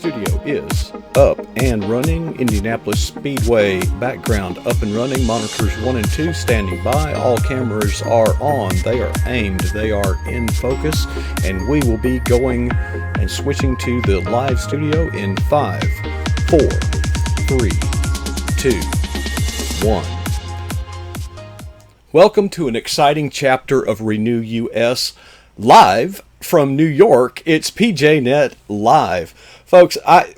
studio is up and running. Indianapolis Speedway background up and running. Monitors 1 and 2 standing by. All cameras are on. They are aimed. They are in focus. And we will be going and switching to the live studio in 5, 4, 3, 2, 1. Welcome to an exciting chapter of Renew US. Live from New York, it's PJNet Live. Folks, I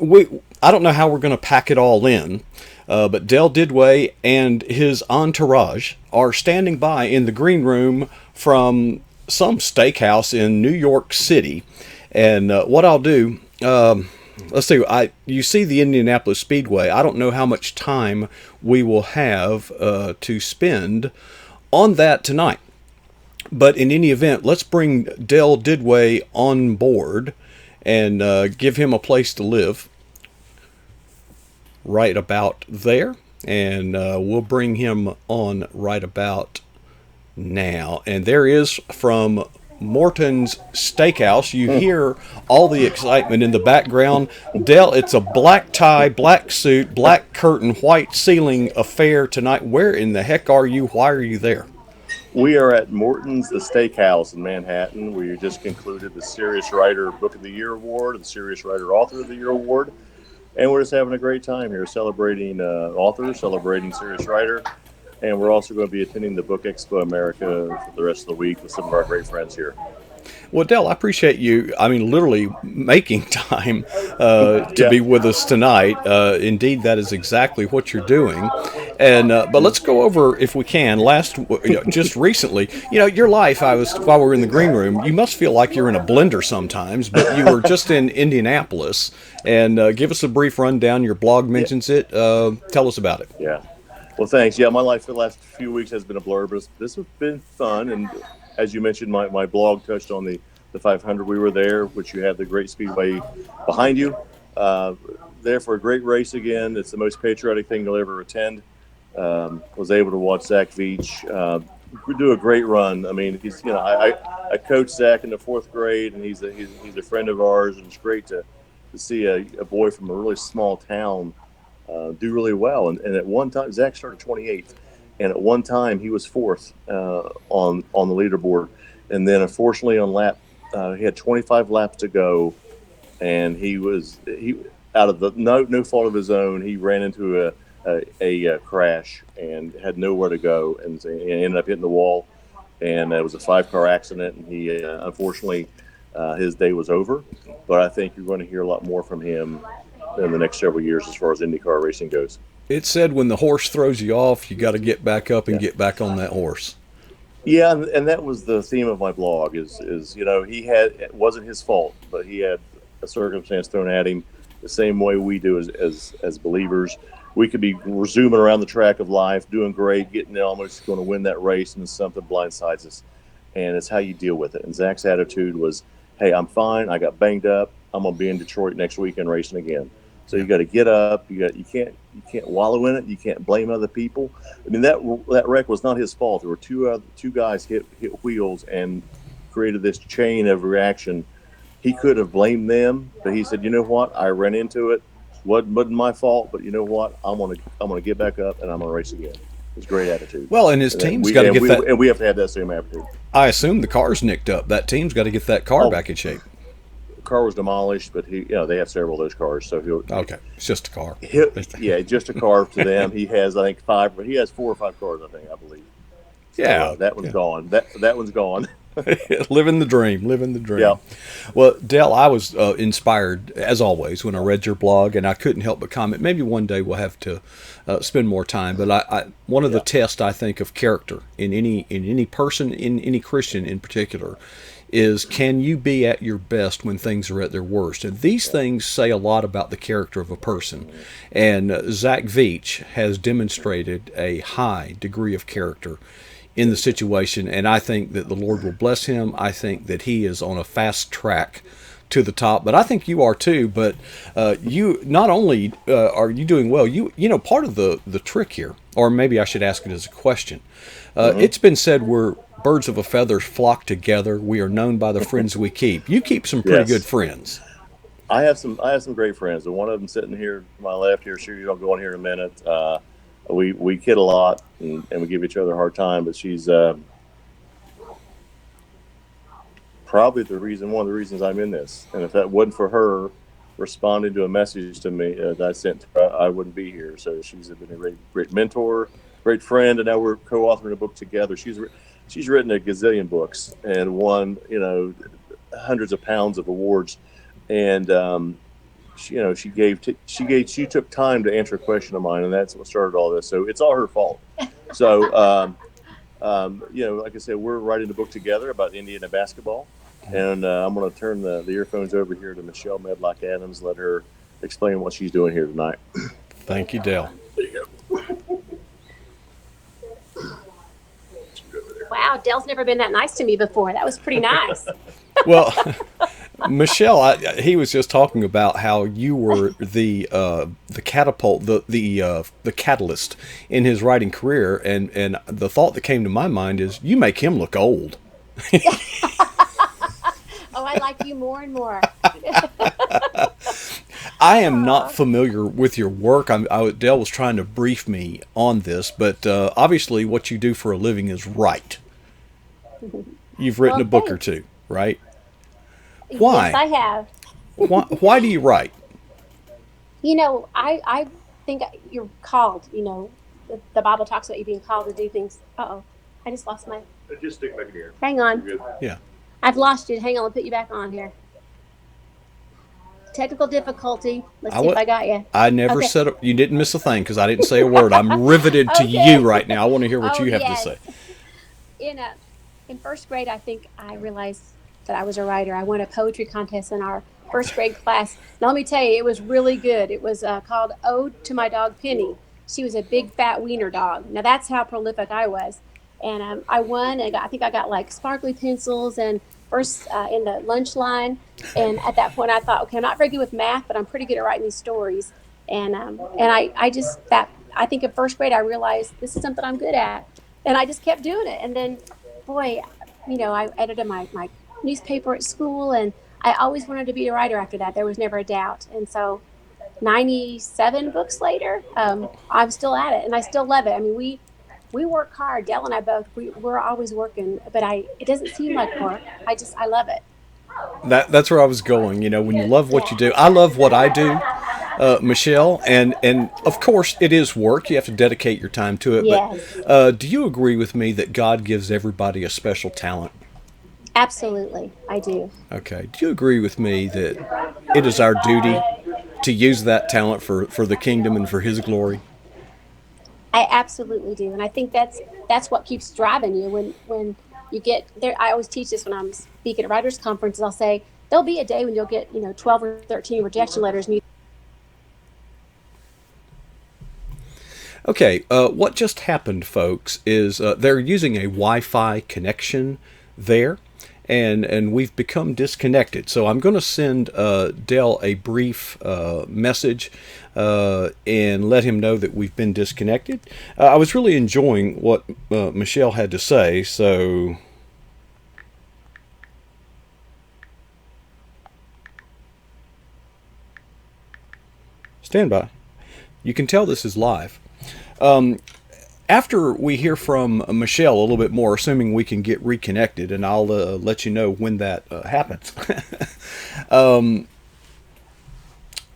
don't know how we're going to pack it all in, but Dell Didway and his entourage are standing by in the green room from some steakhouse in New York City. And what I'll do, let's see, you see the Indianapolis Speedway. I don't know how much time we will have to spend on that tonight. But in any event, let's bring Dell Didway on board and give him a place to live right about there. And we'll bring him on right about now. And there is from Mortons Steakhouse. You hear all the excitement in the background. Dell, it's a black tie, black suit, black curtain, white ceiling affair tonight. Where in the heck are you? Why are you there? We are at Mortons Steakhouse in Manhattan. We just concluded the Serious Writer Book of the Year Award and the Serious Writer Author of the Year Award. And we're just having a great time here, celebrating authors, celebrating Serious Writer. And we're also going to be attending the Book Expo America for the rest of the week with some of our great friends here. Well, Dell, I appreciate you, literally making time to be with us tonight. Indeed, that is exactly what you're doing. And but let's go over, if we can, just recently, your life, while we were in the green room, you must feel like you're in a blender sometimes, but you were just in Indianapolis. And give us a brief rundown. Your blog mentions it. Tell us about it. Yeah. Well, thanks. Yeah, my life for the last few weeks has been a blur, but this has been fun. And as you mentioned, my blog touched on the 500. We were there, which you have the great speedway behind you. There for a great race again. It's the most patriotic thing you'll ever attend. Was able to watch Zach Veach do a great run. I mean, he's I coached Zach in the 4th grade, and he's a friend of ours, and it's great to see a boy from a really small town do really well. And at one time, Zach started 28th. And at one time, he was 4th on the leaderboard. And then, unfortunately, on lap, he had 25 laps to go, and he out of no fault of his own, he ran into a crash and had nowhere to go, and ended up hitting the wall. And it was a 5-car accident, and he unfortunately his day was over. But I think you're going to hear a lot more from him in the next several years as far as IndyCar racing goes. It said when the horse throws you off, you got to get back up and get back on that horse. Yeah, and that was the theme of my blog. Is it wasn't his fault, but he had a circumstance thrown at him the same way we do as believers. We could be zooming around the track of life, doing great, getting almost going to win that race, and then something blindsides us. And it's how you deal with it. And Zach's attitude was, "Hey, I'm fine. I got banged up. I'm gonna be in Detroit next weekend racing again." So you got to get up. You can't wallow in it. You can't blame other people. I mean, that wreck was not his fault. There were two guys hit wheels and created this chain of reaction. He could have blamed them, but he said, "You know what? I ran into it. Wasn't my fault. But you know what? I'm gonna get back up and I'm gonna race again." It's great attitude. Well, and his team's got to get that. And we have to have that same attitude. I assume the car's nicked up. That team's got to get that car back in shape. Car was demolished, but they have several of those cars, so okay, it's just a car. Just a car to them. He has, I think, 4 or 5 cars, I believe. So, that one's gone. That one's gone. Living the dream. Yeah. Well, Dell, I was inspired, as always, when I read your blog, and I couldn't help but comment. Maybe one day we'll have to spend more time, but one of the tests, I think, of character in any person, in any Christian in particular, is can you be at your best when things are at their worst? And these things say a lot about the character of a person. And Zach Veach has demonstrated a high degree of character in the situation, and I think that the Lord will bless him. I think that he is on a fast track to the top, but I think you are too. But you not only are you doing well, part of the trick here, or maybe I should ask it as a question. It's been said we're birds of a feather flock together. We are known by the friends we keep. You keep some pretty good friends. I have some great friends, and one of them sitting here to my left here. Sure, you don't go in here in a minute. We kid a lot, and we give each other a hard time. But she's probably one of the reasons I'm in this. And if that wasn't for her responding to a message to me that I sent to her, I wouldn't be here. So she's been a great mentor, great friend, and now we're co-authoring a book together. She's written a gazillion books and won hundreds of pounds of awards, and she took time to answer a question of mine, and that's what started all this. So it's all her fault. So like I said, we're writing a book together about Indiana basketball, and I'm going to turn the earphones over here to Michelle Medlock Adams. Let her explain what she's doing here tonight. Thank you, Dale. There you go. Wow, Dale's never been that nice to me before. That was pretty nice. Well, Michelle, he was just talking about how you were the catapult, the catalyst in his writing career, and the thought that came to my mind is you make him look old. Oh, I like you more and more. I am not familiar with your work. Dale was trying to brief me on this, but obviously what you do for a living is right. You've written a book or two, right? Why? Yes, I have. Why do you write? I think you're called. The Bible talks about you being called to do things. Uh-oh, I just lost my... Just stick back in here. Hang on. Yeah. I've lost you. Hang on, I'll put you back on here. Technical difficulty. Let's see if I got you. I never said you didn't miss a thing because I didn't say a word. I'm riveted to you right now. I want to hear what you have to say. In first grade, I think I realized that I was a writer. I won a poetry contest in our first grade class. Now, let me tell you, it was really good. It was called Ode to My Dog Penny. She was a big, fat wiener dog. Now, that's how prolific I was. And I won, and I think I got like sparkly pencils and first in the lunch line. And at that point, I thought, okay, I'm not very good with math, but I'm pretty good at writing these stories. And I think in first grade, I realized this is something I'm good at. And I just kept doing it. And then, boy, I edited my newspaper at school, and I always wanted to be a writer after that. There was never a doubt. And so 97 books later, I'm still at it, and I still love it. I mean, we work hard. Dale and I both, we're always working, but it doesn't seem like work. I love it. That's where I was going. When you love what you do, I love what I do, Michelle, and of course it is work. You have to dedicate your time to it. Yes. But do you agree with me that God gives everybody a special talent? Absolutely, I do. Okay. Do you agree with me that it is our duty to use that talent for the kingdom and for His glory? I absolutely do, and I think that's what keeps driving you when you get there. I always teach this when I'm speaking at writers' conferences. I'll say there'll be a day when you'll get 12 or 13 rejection letters. Okay, what just happened, folks, is they're using a Wi-Fi connection there, and we've become disconnected. So I'm going to send Dale a brief message and let him know that we've been disconnected. I was really enjoying what Michelle had to say, so... Stand by. You can tell this is live. After we hear from Michelle a little bit more, assuming we can get reconnected, and I'll let you know when that happens,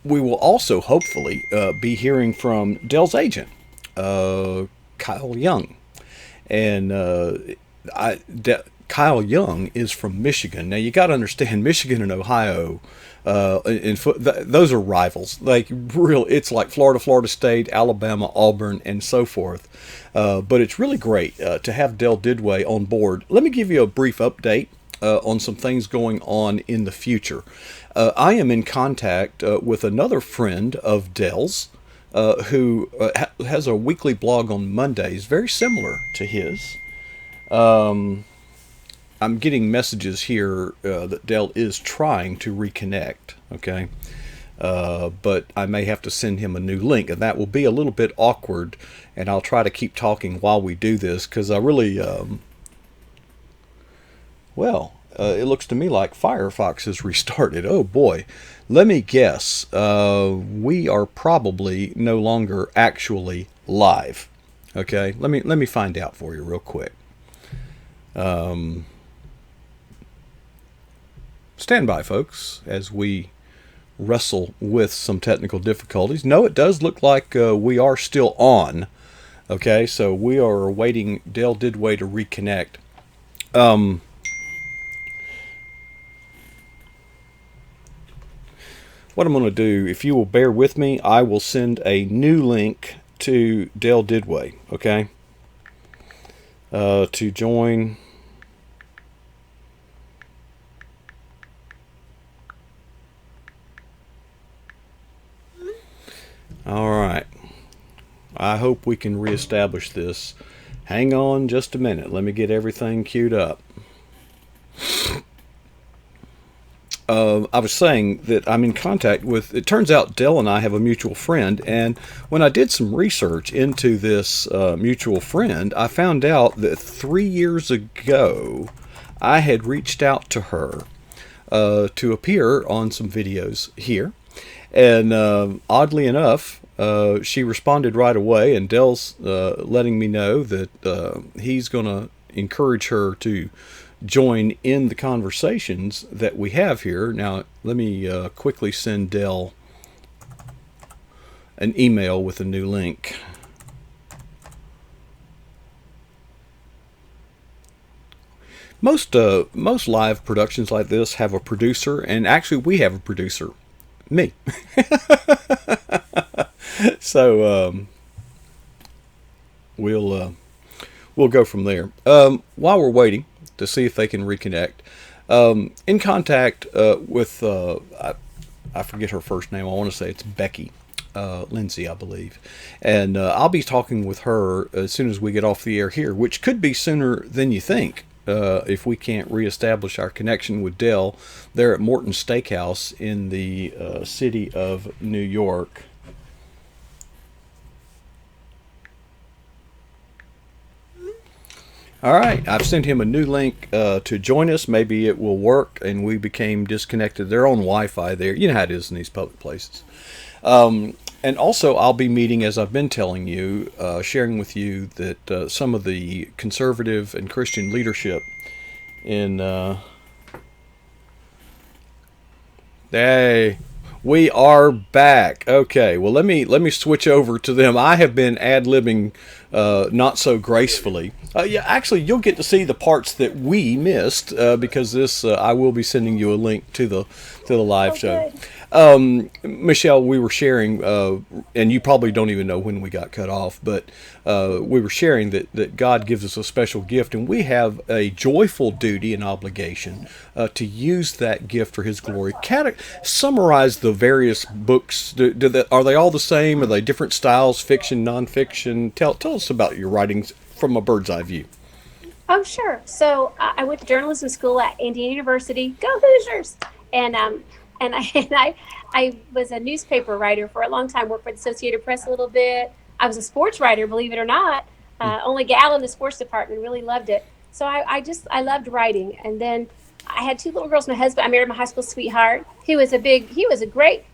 we will also hopefully be hearing from Dell's agent, Kyle Young. And Kyle Young is from Michigan. Now, you got to understand, Michigan and Ohio, those are rivals. It's like Florida, Florida State, Alabama, Auburn, and so forth. But it's really great to have Dell Didway on board. Let me give you a brief update on some things going on in the future. I am in contact with another friend of Dell's who has a weekly blog on Mondays, very similar to his. I'm getting messages here that Dell is trying to reconnect, okay? But I may have to send him a new link, and that will be a little bit awkward, and I'll try to keep talking while we do this, because I really, it looks to me like Firefox has restarted. Oh boy. Let me guess. We are probably no longer actually live. Okay, let me find out for you real quick. Stand by, folks, as we wrestle with some technical difficulties. No, it does look like we are still on. Okay, so we are awaiting Dale Didway to reconnect. What I'm going to do, if you will bear with me, I will send a new link to Dale Didway, okay? To join. All right. I hope we can reestablish this. Hang on just a minute. Let me get everything queued up. I was saying that I'm in contact with, it turns out Dell and I have a mutual friend, and when I did some research into this mutual friend, I found out that 3 years ago I had reached out to her to appear on some videos here, and oddly enough, she responded right away, and Dell's letting me know that he's going to encourage her to join in the conversations that we have here. Now, let me quickly send Dell an email with a new link. Most live productions like this have a producer, and actually we have a producer, me. So we'll go from there. While we're waiting to see if they can reconnect, in contact with I forget her first name. I want to say it's Becky Lindsay, I believe, and I'll be talking with her as soon as we get off the air here, which could be sooner than you think. If we can't reestablish our connection with Dell there at Mortons Steakhouse in the city of New York. All right, I've sent him a new link to join us. Maybe it will work, and we became disconnected. They're on Wi-Fi there. You know how it is in these public places. And also, I'll be meeting, as I've been telling you, sharing with you that some of the conservative and Christian leadership in... Hey, we are back. Okay, well, let me switch over to them. I have been ad-libbing not so gracefully. Yeah, actually, you'll get to see the parts that we missed because this I will be sending you a link to the live show. Michelle, we were sharing, and you probably don't even know when we got cut off, but we were sharing that God gives us a special gift, and we have a joyful duty and obligation to use that gift for His glory. Summarize the various books. Are they all the same? Are they different styles, fiction, nonfiction? Tell us about your writings from a bird's eye view. Oh, sure. So I went to journalism school at Indiana University. Go Hoosiers! And I was a newspaper writer for a long time. Worked for the Associated Press a little bit. I was a sports writer, believe it or not. Only gal in the sports department. Really loved it. So I loved writing. And then I had two little girls. My husband, I married my high school sweetheart. He was a great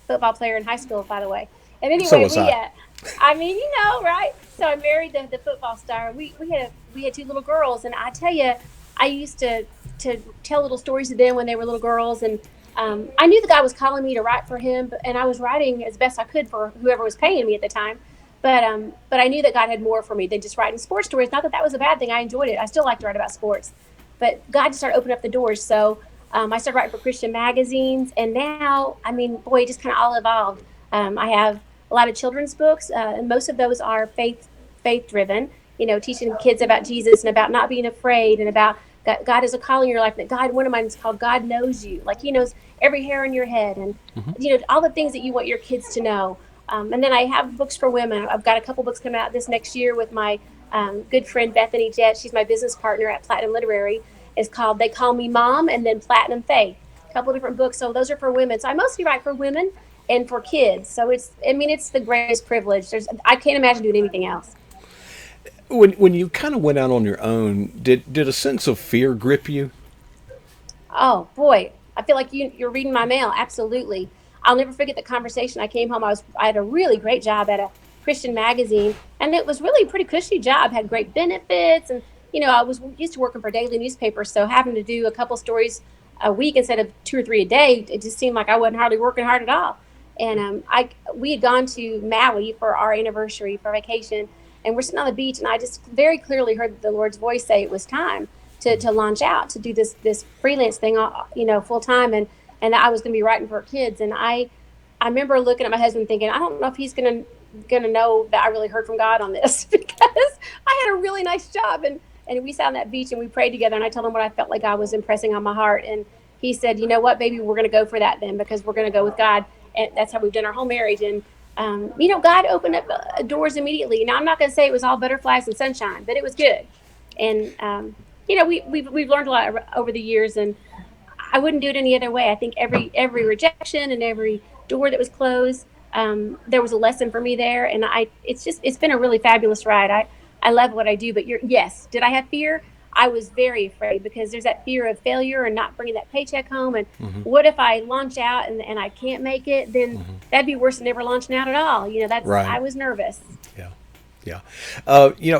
football player in high school, by the way. And anyway, so was I. I mean, you know, right? So I married the football star. We had two little girls, and I tell you, I used to tell little stories to them when they were little girls, and I knew the God was calling me to write for Him, and I was writing as best I could for whoever was paying me at the time. But I knew that God had more for me than just writing sports stories. Not that that was a bad thing. I enjoyed it. I still like to write about sports, but God just started opening up the doors. So I started writing for Christian magazines, and now, I mean, boy, it just kind of all evolved. I have a lot of children's books, and most of those are faith driven. You know, teaching kids about Jesus and about not being afraid and about God is a calling in your life. That God, one of mine is called God Knows You. Like He knows every hair on your head, and you know, all the things that you want your kids to know. And then I have books for women. I've got a couple books coming out this next year with my good friend Bethany Jett. She's my business partner at Platinum Literary. It's called They Call Me Mom, and then Platinum Faith. A couple of different books. So those are for women. So I mostly write for women and for kids. So it's the greatest privilege. I can't imagine doing anything else. When you kind of went out on your own, did a sense of fear grip you? Oh boy, I feel like you're reading my mail. Absolutely. I'll never forget the conversation. I came home. I had a really great job at a Christian magazine, and it was really a pretty cushy job. Had great benefits, and I was used to working for daily newspapers, so having to do a couple stories a week instead of 2 or 3 a day, it just seemed like I wasn't hardly working hard at all. And I we had gone to Maui for our anniversary for vacation, and we're sitting on the beach, and I just very clearly heard the Lord's voice say it was time to launch out to do this freelance thing, full time, and I was going to be writing for kids. And I remember looking at my husband thinking, I don't know if he's gonna know that I really heard from God on this because I had a really nice job, and we sat on that beach and we prayed together, and I told him what I felt like God was impressing on my heart, and he said, you know what, baby, we're going to go for that then, because we're going to go with God. And that's how we've done our whole marriage. And God opened up doors immediately. Now, I'm not going to say it was all butterflies and sunshine, but it was good. And we've learned a lot over the years, and I wouldn't do it any other way. I think every rejection and every door that was closed, there was a lesson for me there. And it's been a really fabulous ride. I love what I do. But yes, did I have fear? I was very afraid, because there's that fear of failure and not bringing that paycheck home. And what if I launch out and I can't make it? Then that'd be worse than never launching out at all. Right. I was nervous. Yeah. Yeah.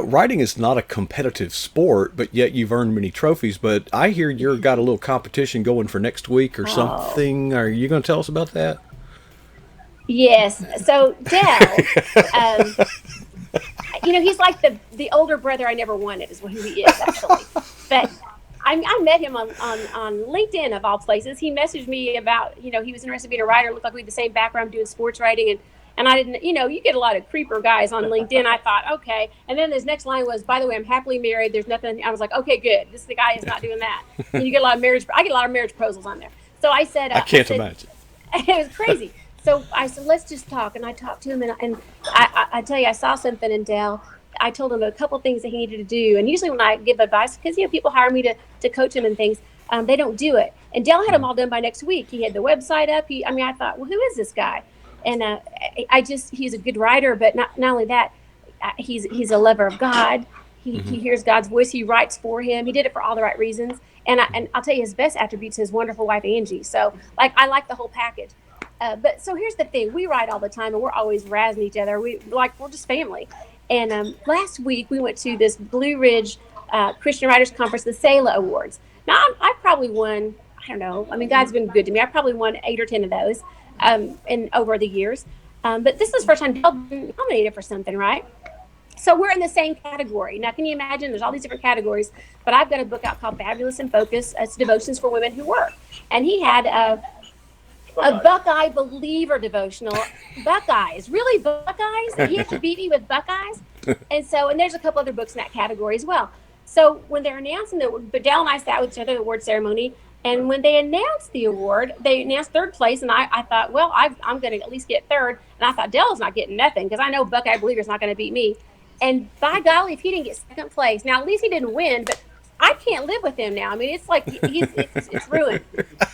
Writing is not a competitive sport, but yet you've earned many trophies. But I hear you've got a little competition going for next week or something. Are you going to tell us about that? Yes. So Dell, he's like the older brother I never wanted, is who he is, actually. But I met him on LinkedIn, of all places. He messaged me about, he was interested in being a writer. Looked like we had the same background doing sports writing. And I didn't, you get a lot of creeper guys on LinkedIn. I thought, okay. And then his next line was, by the way, I'm happily married. There's nothing. I was like, okay, good. This the guy is not doing that. And I get a lot of marriage proposals on there. So I said, I can't imagine. It was crazy. So I said, let's just talk. And I talked to him, and I tell you, I saw something in Dell. I told him a couple things that he needed to do. And usually when I give advice, because people hire me to coach them and things, they don't do it. And Dell had them all done by next week. He had the website up. I thought, well, who is this guy? And he's a good writer, but not only that, he's a lover of God. He hears God's voice. He writes for him. He did it for all the right reasons. And I'll tell you, his best attribute's his wonderful wife, Angie. So I like the whole package. But so here's the thing: we write all the time, and we're always razzing each other. We're just family. And last week we went to this Blue Ridge Christian Writers Conference, the SELA Awards. Now I probably won. I don't know. God's been good to me. I probably won 8 or 10 of those in over the years. But this is the first time I've been nominated for something, right? So we're in the same category. Now, can you imagine? There's all these different categories, but I've got a book out called Fabulous and Focused. It's devotions for women who work. And he had a Buckeye believer devotional. Buckeyes, really Buckeyes? He had to beat me with Buckeyes. And there's a couple other books in that category as well. So when they're announcing but Dell and I sat with each other at the award ceremony, and when they announced the award, they announced third place, and I thought, well, I'm going to at least get third. And I thought, Dell's not getting nothing, because I know Buckeye believer's not going to beat me. And by golly, if he didn't get second place, now at least he didn't win, but I can't live with him now. It's like it's ruined.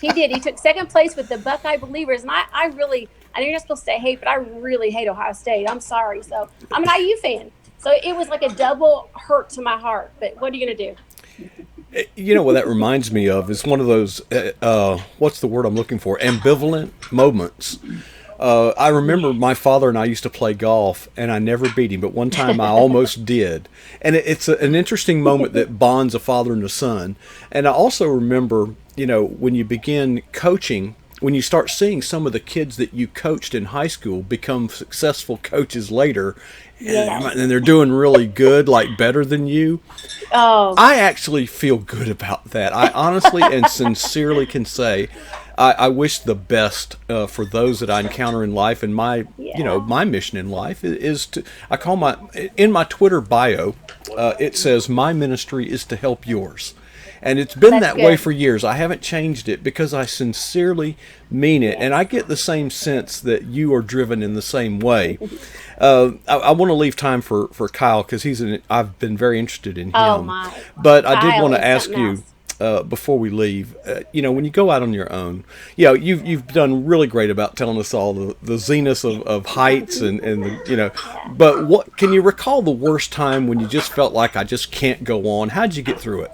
He did. He took second place with the Buckeye Believers, and I know you're not supposed to say hate, but I really hate Ohio State. I'm sorry. So I'm an IU fan. So it was like a double hurt to my heart. But what are you going to do? You know what that reminds me of is one of those, what's the word I'm looking for? Ambivalent moments. I remember my father and I used to play golf, and I never beat him, but one time I almost did. And it's an interesting moment that bonds a father and a son. And I also remember, when you begin coaching, when you start seeing some of the kids that you coached in high school become successful coaches later, and they're doing really good, like better than you. Oh, I actually feel good about that. I honestly and sincerely can say I wish the best for those that I encounter in life. And my mission in life is to, in my Twitter bio, it says my ministry is to help yours. And it's been that way for years. I haven't changed it because I sincerely mean it. And I get the same sense that you are driven in the same way. I want to leave time for Kyle, because I've been very interested in him. Oh my! But I did want to ask you before we leave. When you go out on your own, you've done really great about telling us all the zenith of heights and. But what can you recall the worst time when you just felt like I just can't go on? How'd you get through it?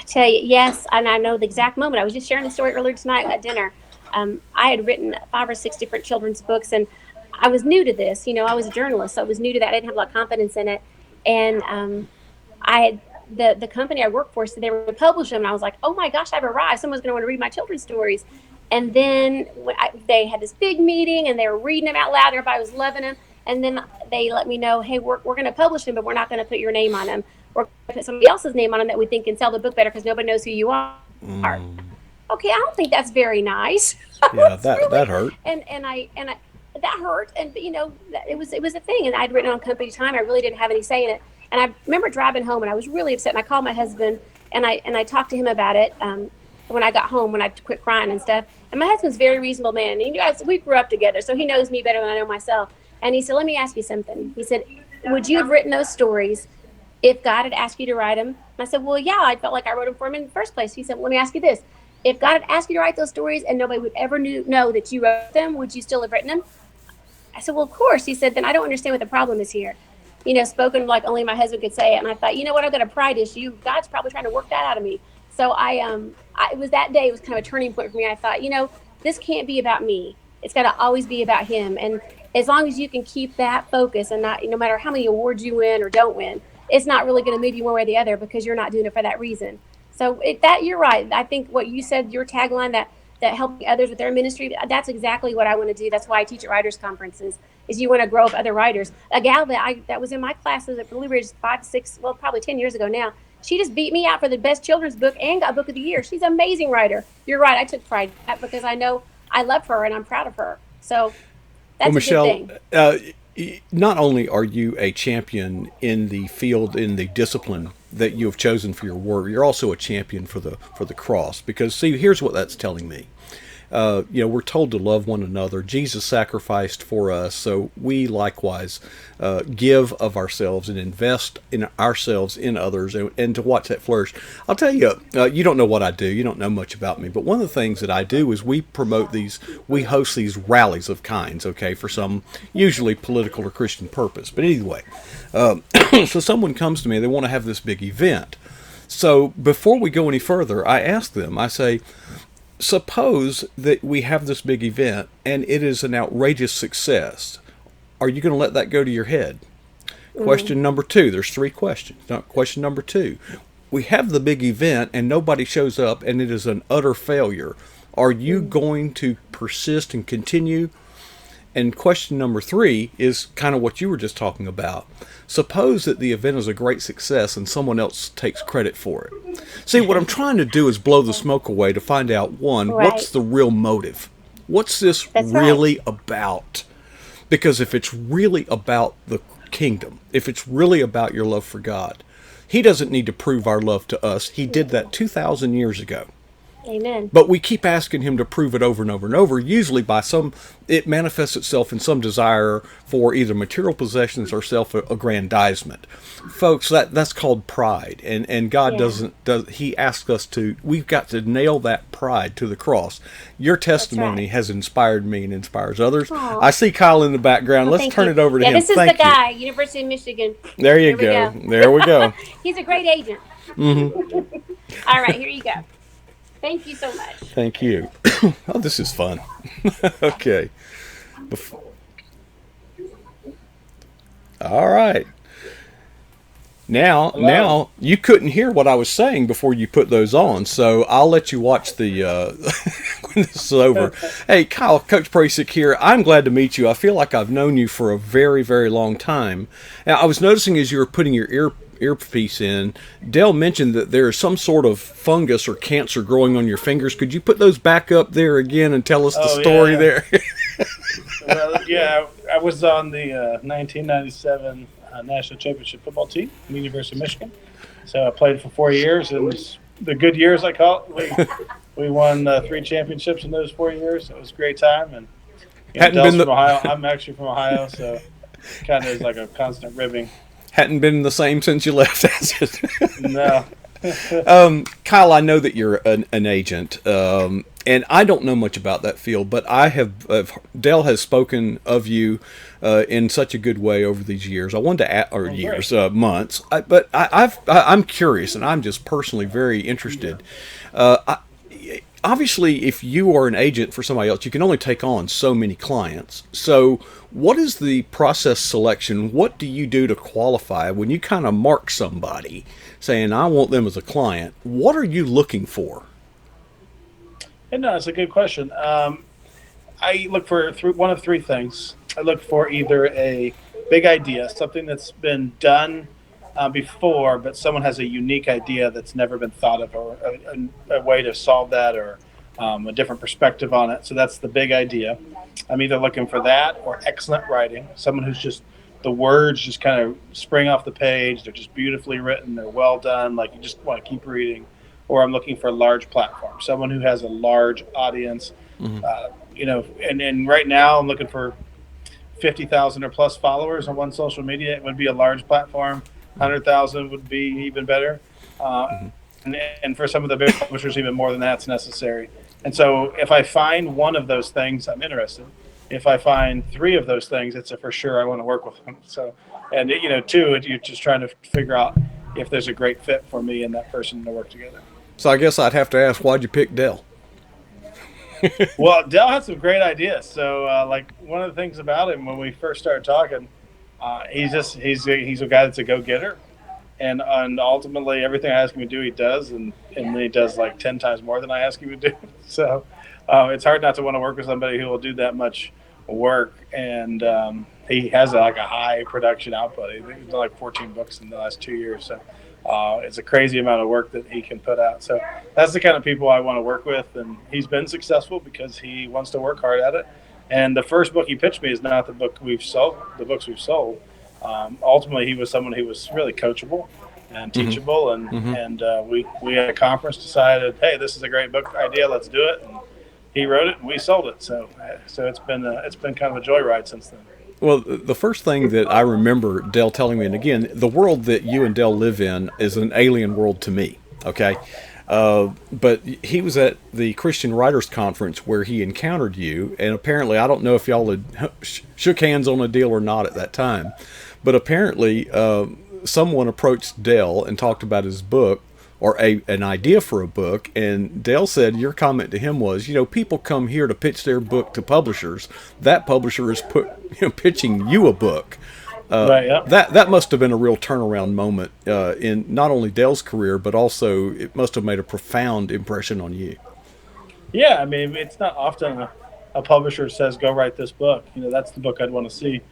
tell you, yes, and I know the exact moment. I was just sharing the story earlier tonight at dinner. I had written 5 or 6 different children's books, and I was new to this. You know, I was a journalist, so I was new to that. I didn't have a lot of confidence in it, and I had the company I worked for said they were going to publish them, and I was like, oh my gosh, I've arrived. Someone's going to want to read my children's stories. And then they had this big meeting, and they were reading them out loud. And everybody was loving them. And then they let me know, hey, we're going to publish them, but we're not going to put your name on them. We're going to put somebody else's name on them that we think can sell the book better because nobody knows who you are. Okay, I don't think that's very nice. Yeah, that hurt. And that hurt. And you know, it was a thing. And I'd written on company time. I really didn't have any say in it. And I remember driving home, and I was really upset. And I called my husband, and I talked to him about it. When I got home, when I quit crying and stuff. And my husband's a very reasonable man. And you guys, we grew up together, so he knows me better than I know myself. And he said, let me ask you something. He said, would you have written those stories if God had asked you to write them? And I said, well, yeah, I felt like I wrote them for him in the first place. He said, well, let me ask you this. If God had asked you to write those stories and nobody would ever know that you wrote them, would you still have written them? I said, well, of course. He said, then I don't understand what the problem is here. You know, spoken like only my husband could say it. And I thought, you know what, I've got a pride issue. God's probably trying to work that out of me. So it was that day, it was kind of a turning point for me. I thought, you know, this can't be about me. It's got to always be about him. And as long as you can keep that focus and not, no matter how many awards you win or don't win, it's not really going to move you one way or the other because you're not doing it for that reason. So you're right. I think what you said, your tagline, that helping others with their ministry, that's exactly what I want to do. That's why I teach at writers conferences, is you want to grow up other writers. A gal that was in my classes at Blue Ridge 5 to 6, well, probably 10 years ago now, she just beat me out for the best children's book and got book of the year. She's an amazing writer. You're right. I took pride in that because I know I love her and I'm proud of her. So that's Michelle, a good thing. Not only are you a champion in the field, in the discipline that you have chosen for your work, you're also a champion for the cross. Because see, here's what that's telling me. We're told to love one another. Jesus sacrificed for us, so we likewise give of ourselves and invest in ourselves in others and to watch that flourish. I'll tell you, you don't know what I do. You don't know much about me, but one of the things that I do is we host these rallies of kinds, okay, for some usually political or Christian purpose. But anyway, so someone comes to me, they want to have this big event. So before we go any further, I ask them, I say, suppose that we have this big event and it is an outrageous success. Are you going to let that go to your head? Question number 2. There's 3 questions. Question number 2. We have the big event and nobody shows up and it is an utter failure. Are you going to persist and continue? And question number 3 is kind of what you were just talking about. Suppose that the event is a great success and someone else takes credit for it. See, what I'm trying to do is blow the smoke away to find out, one, what's the real motive? What's this really about? Because if it's really about the kingdom, if it's really about your love for God, he doesn't need to prove our love to us. He did that 2,000 years ago. Amen. But we keep asking him to prove it over and over and over, usually it manifests itself in some desire for either material possessions or self-aggrandizement. Folks, that's called pride. And God he asks us we've got to nail that pride to the cross. Your testimony has inspired me and inspires others. Aww. I see Kyle in the background. Let's turn it over to him. This is the guy, University of Michigan. There you go. There we go. He's a great agent. Mm-hmm. All right, here you go. Thank you so much. Thank you. Oh, this is fun. Okay. All right. Now you couldn't hear what I was saying before you put those on, so I'll let you watch the when this is over. Hey, Kyle, Coach Prasick here. I'm glad to meet you. I feel like I've known you for a very, very long time. Now, I was noticing as you were putting your earpiece in, Dale mentioned that there is some sort of fungus or cancer growing on your fingers. Could you put those back up there again and tell us the story there? Well, yeah, I was on the 1997 National Championship football team in the University of Michigan. So I played for 4 years, and it was the good years, I call it. We won 3 championships in those 4 years. So it was a gret time. And Dale's from Ohio. I'm actually from Ohio, so kind of is like a constant ribbing. Hadn't been the same since you left, has it? No. Kyle, I know that you're an agent, and I don't know much about that field, but I have Dell has spoken of you in such a good way over these years. I wanted to or years, months, I'm curious, and I'm just personally very interested. Obviously, if you are an agent for somebody else, you can only take on so many clients. So, what is the process selection? What do you do to qualify when you kind of mark somebody, saying, I want them as a client? What are you looking for? And no, it's a good question. I look for one of three things. I look for either a big idea, something that's been done before, but someone has a unique idea that's never been thought of, or a way to solve that, or a different perspective on it. So that's the big idea. I'm either looking for that or excellent writing, someone who's just, the words just kind of spring off the page. They're just beautifully written. They're well done. Like you just want to keep reading. Or I'm looking for a large platform, someone who has a large audience. And right now I'm looking for 50,000 or plus followers on one social media. It would be a large platform. 100,000 would be even better. And for some of the big publishers, even more than that's necessary. And so if I find one of those things, I'm interested. If I find three of those things, it's a for sure I want to work with them. So, and two, you're just trying to figure out if there's a great fit for me and that person to work together. So I guess I'd have to ask, why'd you pick Dell? Well, Dell had some great ideas. So, like one of the things about him when we first started talking, he's a guy that's a go-getter, and ultimately everything I ask him to do, he does, and then he does like 10 times more than I ask him to do. So, it's hard not to want to work with somebody who will do that much work, and he has like a high production output. He's done like 14 books in the last 2 years. So. It's a crazy amount of work that he can put out. So that's the kind of people I want to work with. And he's been successful because he wants to work hard at it. And the first book he pitched me is not the books we've sold. Ultimately, he was someone who was really coachable and teachable. And we at a conference decided, hey, this is a great book idea. Let's do it. And he wrote it and we sold it. So it's been kind of a joyride since then. Well, the first thing that I remember Dell telling me, and again, the world that you and Dell live in is an alien world to me, okay? But he was at the Christian Writers Conference where he encountered you, and apparently, I don't know if y'all had shook hands on a deal or not at that time, but apparently someone approached Dell and talked about his book, or an idea for a book, and Dale said your comment to him was, people come here to pitch their book to publishers. That publisher is pitching you a book. Right, yeah. That must have been a real turnaround moment in not only Dale's career, but also it must have made a profound impression on you. Yeah, I mean, it's not often a publisher says, go write this book. That's the book I'd want to see.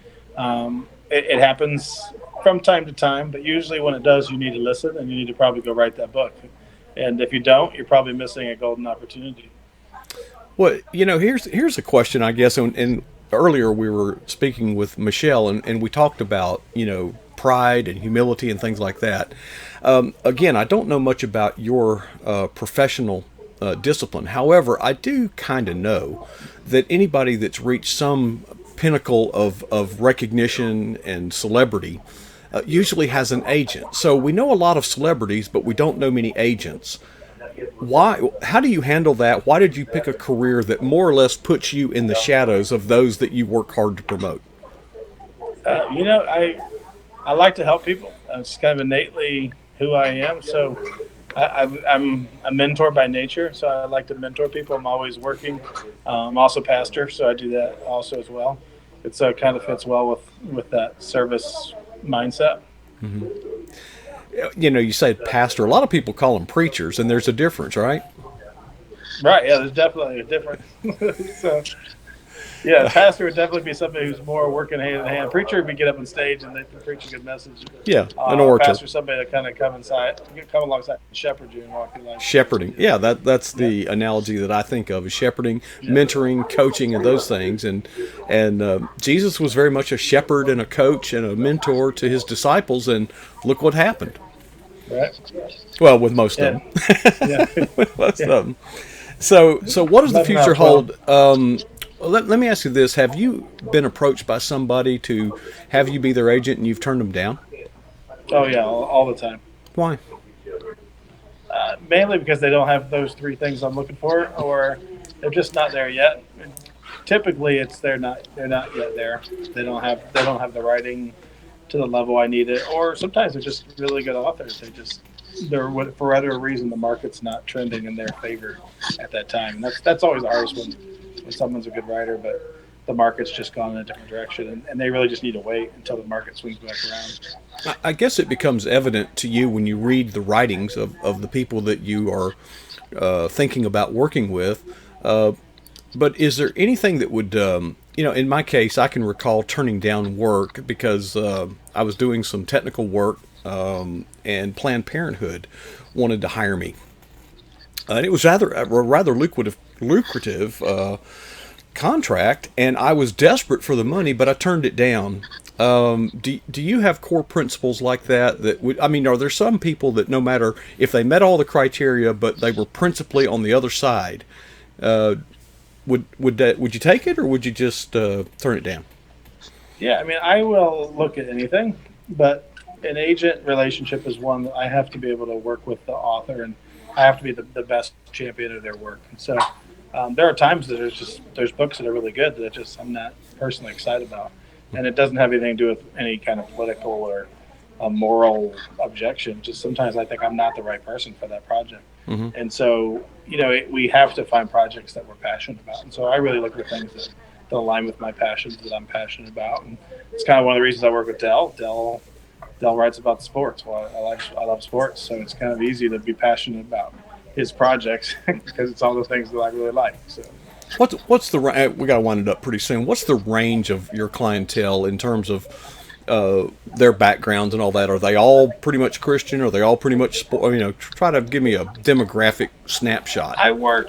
It happens from time to time, but usually when it does, you need to listen and you need to probably go write that book. And if you don't, you're probably missing a golden opportunity. Well, here's a question, I guess. And earlier we were speaking with Michelle, and we talked about, pride and humility and things like that. Again, I don't know much about your professional discipline. However, I do kind of know that anybody that's reached some pinnacle of recognition and celebrity usually has an agent. So we know a lot of celebrities, but we don't know many agents. Why? How do you handle that? Why did you pick a career that more or less puts you in the shadows of those that you work hard to promote? I like to help people. It's kind of innately who I am. So I'm a mentor by nature, so I like to mentor people. I'm always working. I'm also a pastor, so I do that also as well. It kind of fits well with that service mindset. Mm-hmm. You said pastor. A lot of people call them preachers, and there's a difference, right? Right. Yeah, there's definitely a difference. So, yeah, pastor would definitely be somebody who's more working hand in hand. Preacher would be get up on stage and they can preach a good message. Yeah, an orator. Pastor, somebody that kind of come alongside and shepherd you and walk your life. Shepherding. Yeah, that's the analogy that I think of is shepherding, mentoring, coaching, and those things. And Jesus was very much a shepherd and a coach and a mentor to his disciples. And look what happened. Right. Well, with most of them. Yeah. With most of them. So what does the future hold? Let me ask you this. Have you been approached by somebody to have you be their agent and you've turned them down? Oh, yeah, all the time. Why? mainly because they don't have those three things I'm looking for, or they're just not there yet. Typically, it's they're not yet there. They don't have the writing to the level I need it, or sometimes they're just really good authors. They're for whatever reason the market's not trending in their favor at that time. And that's always ours when someone's a good writer, but the market's just gone in a different direction, and they really just need to wait until the market swings back around. I guess it becomes evident to you when you read the writings of the people that you are thinking about working with. But is there anything that would, in my case, I can recall turning down work because I was doing some technical work, and Planned Parenthood wanted to hire me. And it was a rather lucrative contract, and I was desperate for the money, but I turned it down. Do you have core principles like that are there some people that no matter if they met all the criteria, but they were principally on the other side, would you take it, or would you just turn it down? Yeah, I mean, I will look at anything, but an agent relationship is one that I have to be able to work with the author, and I have to be the best champion of their work. And so there are times that there's books that are really good that I'm not personally excited about, and it doesn't have anything to do with any kind of political or a moral objection. Just sometimes I think I'm not the right person for that project. Mm-hmm. And so, we have to find projects that we're passionate about. And so I really look for things that align with my passions that I'm passionate about. And it's kind of one of the reasons I work with Dell. Dell writes about sports. Well, I love sports, so it's kind of easy to be passionate about his projects because it's all the things that I really like. So. What's the we got to wind it up pretty soon. What's the range of your clientele in terms of their backgrounds and all that? Are they all pretty much Christian? Are they all pretty much try to give me a demographic snapshot. I work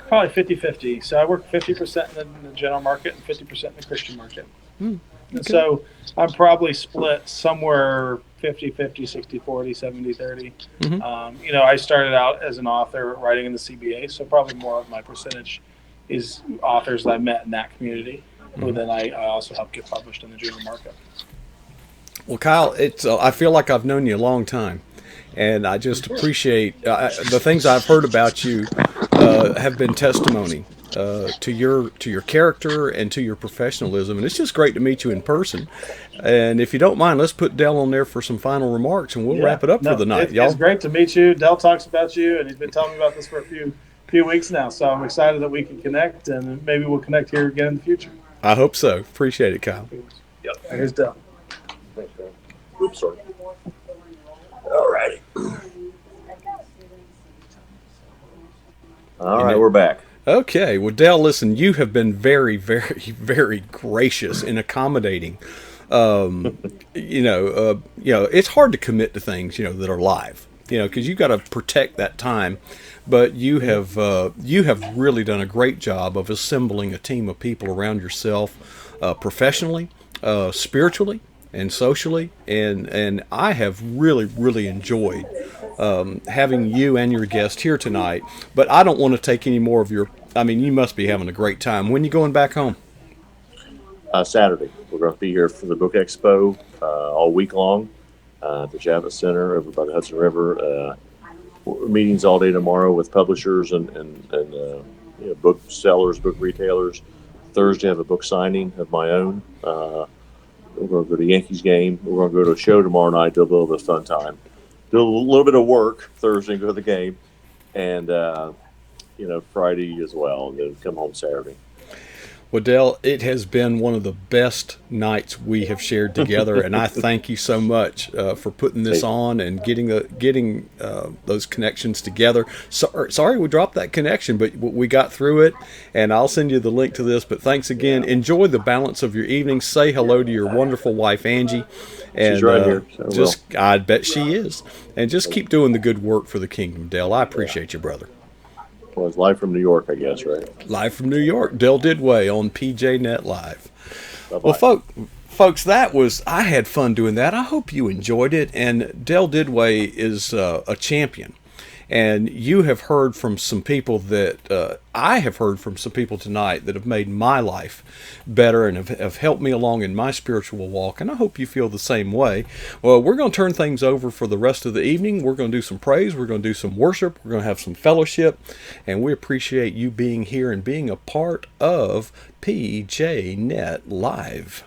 probably 50-50. So I work 50% in the general market and 50% in the Christian market. Okay. And so I'm probably split somewhere 50-50, 60-40, 70-30. Mm-hmm. I started out as an author writing in the CBA, so probably more of my percentage is authors that I met in that community, who then I also help get published in the general market. Well, Kyle, I feel like I've known you a long time, and I just appreciate the things I've heard about you have been testimony to your character and to your professionalism, and it's just great to meet you in person. And if you don't mind, let's put Dell on there for some final remarks, and we'll wrap it up for the night. It's great to meet you. Dell talks about you, and he's been telling me about this for a few weeks now, so I'm excited that we can connect, and maybe we'll connect here again in the future. I hope so. Appreciate it, Kyle. Yep. Here's Dell. Thanks, Dell. Oops, sorry. All righty. All right, we're back. Okay. Well, Dell, listen, you have been very, very, very gracious and accommodating. It's hard to commit to things, that are live, because you got to protect that time. But you have really done a great job of assembling a team of people around yourself, professionally, spiritually, and socially. And I have really, really enjoyed having you and your guest here tonight. But I don't want to take any more of your. I mean, you must be having a great time. When are you going back home? Saturday. We're going to be here for the Book Expo all week long at the Javits Center over by the Hudson River. Meetings all day tomorrow with publishers and book sellers, book retailers. Thursday I have a book signing of my own. We're going to go to Yankees game. We're going to go to a show tomorrow night, do a little bit of fun time. Do a little bit of work Thursday and go to the game. And, Friday as well, and then come home Saturday. Well, Dell, it has been one of the best nights we have shared together, and I thank you so much for putting this on and getting those connections together. Sorry we dropped that connection, but we got through it, and I'll send you the link to this. But thanks again. Enjoy the balance of your evening. Say hello to your wonderful wife, Angie. And, she's right here. I bet she is. And just keep doing the good work for the kingdom, Dell. I appreciate you, brother. Well, it's live from New York, I guess, right? Live from New York. Dell Didway on PJNet Live. Bye-bye. Well, folks, I had fun doing that. I hope you enjoyed it. And Dell Didway is a champion. And you have heard from some people that I have heard from some people tonight that have made my life better and have helped me along in my spiritual walk. And I hope you feel the same way. Well, we're going to turn things over for the rest of the evening. We're going to do some praise. We're going to do some worship. We're going to have some fellowship. And we appreciate you being here and being a part of PJ Net Live.